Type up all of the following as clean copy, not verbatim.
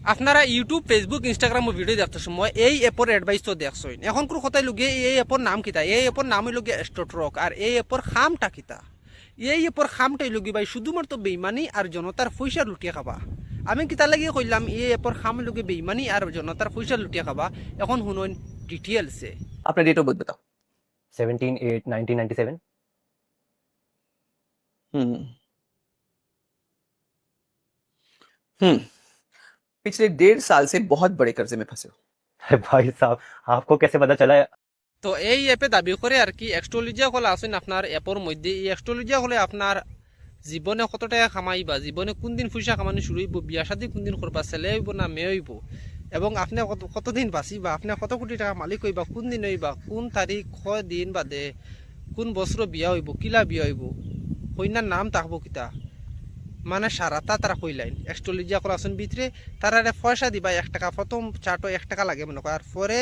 আপনারা YouTube Facebook Instagram video দেখতে সময় এই অ্যাপর অ্যাডভাইস তো দেখছই। এখন কোন কথাই লগে এই অ্যাপর নাম কিতা, এই অ্যাপর নাম হইল গিয়ে স্টোট্রক, আর এই অ্যাপর খামটা কিতা। এই অ্যাপর খামটাই লগি ভাই শুধুমাত্র বেইমানি আর জনতার পয়সা লুটিয়ে খাবা। আমি কিতা লাগিয়ে কইলাম এই অ্যাপর খাম লগে বেইমানি আর জনতার পয়সা লুটিয়ে খাবা। এখন শুনুন ডিটেলসে। अपना डेट ऑफ बर्थ बताओ। 17/8/1997। हम्म हम्म पिछले 1.5 साल से बहुत बड़े कर्जे में फंसे हो। अरे भाई साहब, आपको कैसे पता चला? তো এই অ্যাপে দাবি করে আর কি এক্সট্রোলজিয়া হলে আসেন আপনার অ্যাপর মধ্যে। এই এক্সট্রোলজিয়া হলে আপনার জীবনে কত টাকা কামাইবা, জীবনে কোন দিন পয়সা কামানো শুরু হইব, বিয়া শাদী কোন দিন করবা, ছেলে হইব না মেয়ে হইব, এবং আপনি কতদিন বাঁচিবা, আপনি কত কোটি টাকা মালিক হইবা, কোন দিন হইবা, কোন তারিখ কয় দিন বাদে কোন বছর বিয়া হইব, কিলা বিয়া হইব, কন্যার নাম থাকবো কিতা, মানে সারাটা তারা কইলাইন এক্সট্রোলজিয়া করা আসেন ভিতরে। তারা পয়সা দিবা 1 টাকা, প্রথম চার্টও 1 টাকা লাগে মনে কর, আর পরে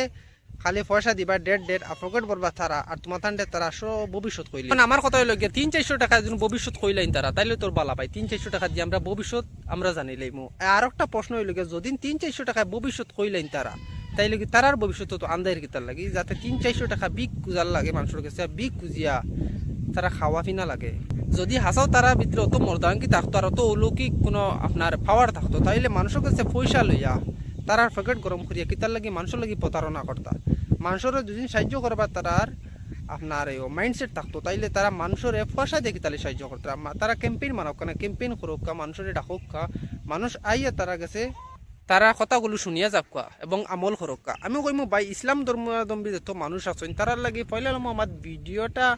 খালি পয়সা দিবা ডেট আপগ্রেড করবা তারা, আর তোমার তান্ডে তারা সব ভবিষ্যৎ কইলে। মানে আমার কথা হইল গিয়ে 300-400 টাকা যদি ভবিষ্যৎ কইলাইন তারা, তাইলে তোর বালা পাই 300-400 টাকা দিয়ে আমরা ভবিষ্যৎ আমরা জানি লাইমু। আর একটা প্রশ্ন হইল গিয়ে যদি 300-400 টাকায় ভবিষ্যৎ কইলাইন তারা, তাইলে কি তারার ভবিষ্যৎ তো আন্দায়ের কিতার লাগি, যাতে 300-400 টাকা বিক কুজার লাগে মানুষের কাছে, বিক কুজিয়া তারা খাওয়া পিনা লাগে। যদি হাসাও তারা ভিতরে অত মর্দাঙ্কি থাকতো আর অত অলৌকিক কোনো আপনার পাওয়ার থাকতো, তাইলে মানুষের কাছে পয়সা লইয়া তারার পকেট গরম করিয়া কিতার লাগি মানুষের লাগি প্রতারণা করতা। মানুষের যদি সাহায্য করবার তারার আপনার এই মাইন্ডসেট থাকতো, তাইলে তারা মানুষের পয়সা দিয়ে কিতালে সাহায্য করতো। তারা ক্যাম্পেইন মানক না, ক্যাম্পেইন করুক কা, মানুষের ডাকুক কা, মানুষ আইয়া তারা গেছে তারা কথাগুলো শুনিয়া যাক এবং আমল করুক কা। আমি কইমু ভাই ইসলাম ধর্মাবলম্বী যত মানুষ আছেন তারার লাগি পয়লা আমার ভিডিওটা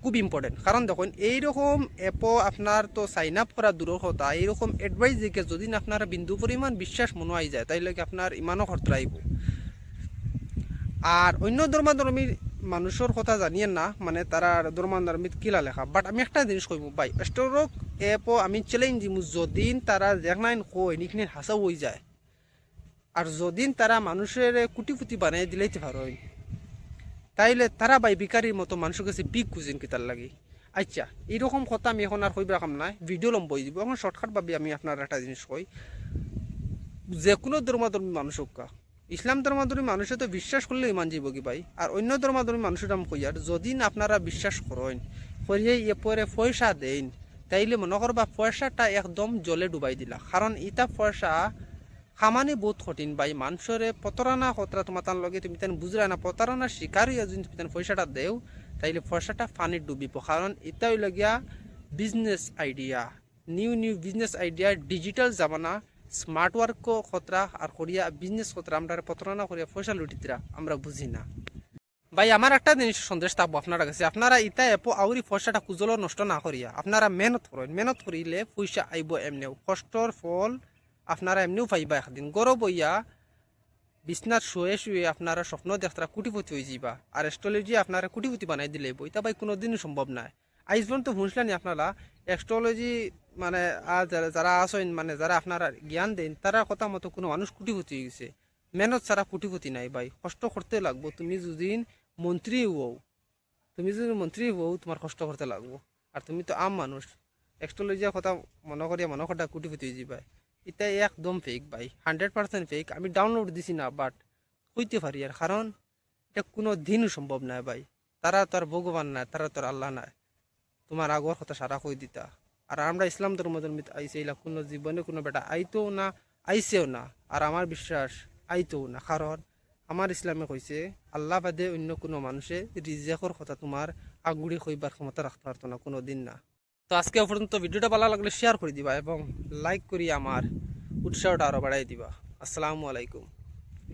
খুব ইম্পর্টেন্ট। কারণ দেখুন এইরকম অ্যাপও আপনার তো সাইন আপ করা দূরের কথা, এইরকম অ্যাডভাইস দিকে যদি আপনার বিন্দু পরিমাণ বিশ্বাস মনে হয় যায়, তাইলে কি আপনার ইমানও খরচা আইব। আর অন্য ধর্মাধর্মীর মানুষের কথা জানিয়ে না, মানে তারা ধর্মাধর্মীর কিলা লেখা। বাট আমি একটা জিনিস কইব ভাই, স্টোরক অ্যাপও আমি চ্যালেঞ্জ দিব, যদিন তারা যেখানে কই নিখানে হাসাও হয়ে যায়, আর যদিন তারা মানুষের কুটিপুটি বানাই দিলাইতে পারেন, তাইলে তারা ভাই বিকারির মতো মানুষের কাছে বিগ কুজিন কিতার লাগে। আচ্ছা এইরকম কথা আমি এখন আর কইব রাখাম নাই, ভিডিও লম্বই দিব। এখন শর্টকাট ভাবে আমি আপনার একটা জিনিস কই, যে কোনো ধর্মাধর্মী মানুষ হোক, ইসলাম ধর্মাধর্মী মানুষে তো বিশ্বাস করলে ইমান যাইব কি ভাই, আর অন্য ধর্মাধর্মী মানুষের নাম কই, আর যদি আপনারা বিশ্বাস করেন করিয়ে পরে পয়সা দেন, তাইলে মনে করবা পয়সাটা একদম জলে ডুবাই দিলা। কারণ ইটা পয়সা খামানি বহুত কঠিন ভাই, মানুষের প্রতারণা কতটা তোমার তার লগে তুমি তেন বুঝরা না, প্রতারণার শিকার হইয়া যদি তুমি তেন পয়সাটা দেও, তাইলে পয়সাটা পানির ডুবিব। কারণ এটা হইল গিয়া business idea, new business idea, digital জামানা, স্মার্ট ওয়ার্ক খতরা আর করিয়া বিজনেস খতরা আমরা প্রতারণা করিয়া পয়সা লুটিতরা আমরা বুঝি না। ভাই আমার একটা জিনিস সন্দেশ থাকবো আপনারা কাছে, আপনারা ইটা এপো আউরি পয়সাটা কুজলো নষ্ট না করিয়া আপনারা মেহনত করেন। মেহনত করিলে পয়সা আইব এমনিও, কষ্টর ফল আপনারা এমনিও পাইবা একদিন। গরব হইয়া বিছনার শুয়ে শুয়ে আপনারা স্বপ্ন দেখতারা কুটিপতি হয়ে যাইবা, আর অ্যাস্ট্রোলজি আপনারা কুটিপতি বানাই দিলে এটা ভাই কোনোদিনই সম্ভব নয়। আইজ পর্যন্ত শুনছিলেন আপনারা অ্যাস্ট্রোলজি মানে যারা আসেন, মানে যারা আপনারা জ্ঞান দেন, তারা কথা মতো কোনো মানুষ কুটিপতি হয়ে গেছে। মেহনত ছাড়া কুটিপতি নাই ভাই, কষ্ট করতে লাগবো। তুমি যদি মন্ত্রী হও, তোমার কষ্ট করতে লাগবো। আর তুমি তো আম মানুষ, অ্যাস্ট্রোলজির কথা মনে করিয়া মনে কটা কুটিপতি হয়ে যাবা, এটা একদম ফেক ভাই, 100% ফেক। আমি ডাউনলোড দিছি না, বাট হইতে পারি, আর কারণ এটা কোনো দিনও সম্ভব নয় ভাই। তারা তো আর ভগবান নাই, তারা তো আর আল্লাহ নাই, তোমার আগর কথা সারা কই দিতা। আর আমরা ইসলাম ধর্মধর্মিত আইসে এলা কোনো জীবনে কোনো বেটা আইতেও না, আইসেও না, আর আমার বিশ্বাস আইতেও না। কারণ আমার ইসলামে কইছে আল্লাহ বাদে অন্য কোনো মানুষে রিজেকর কথা তোমার আগুড়ি কইবার ক্ষমতা রাখতে পারতো না কোনো দিন না। তো আজকে পর্যন্ত ভিডিওটা ভালো লাগলে শেয়ার করে দিবা এবং লাইক করি আমার উৎসাহটা আরও বাড়াই দিবা। আসসালামু আলাইকুম।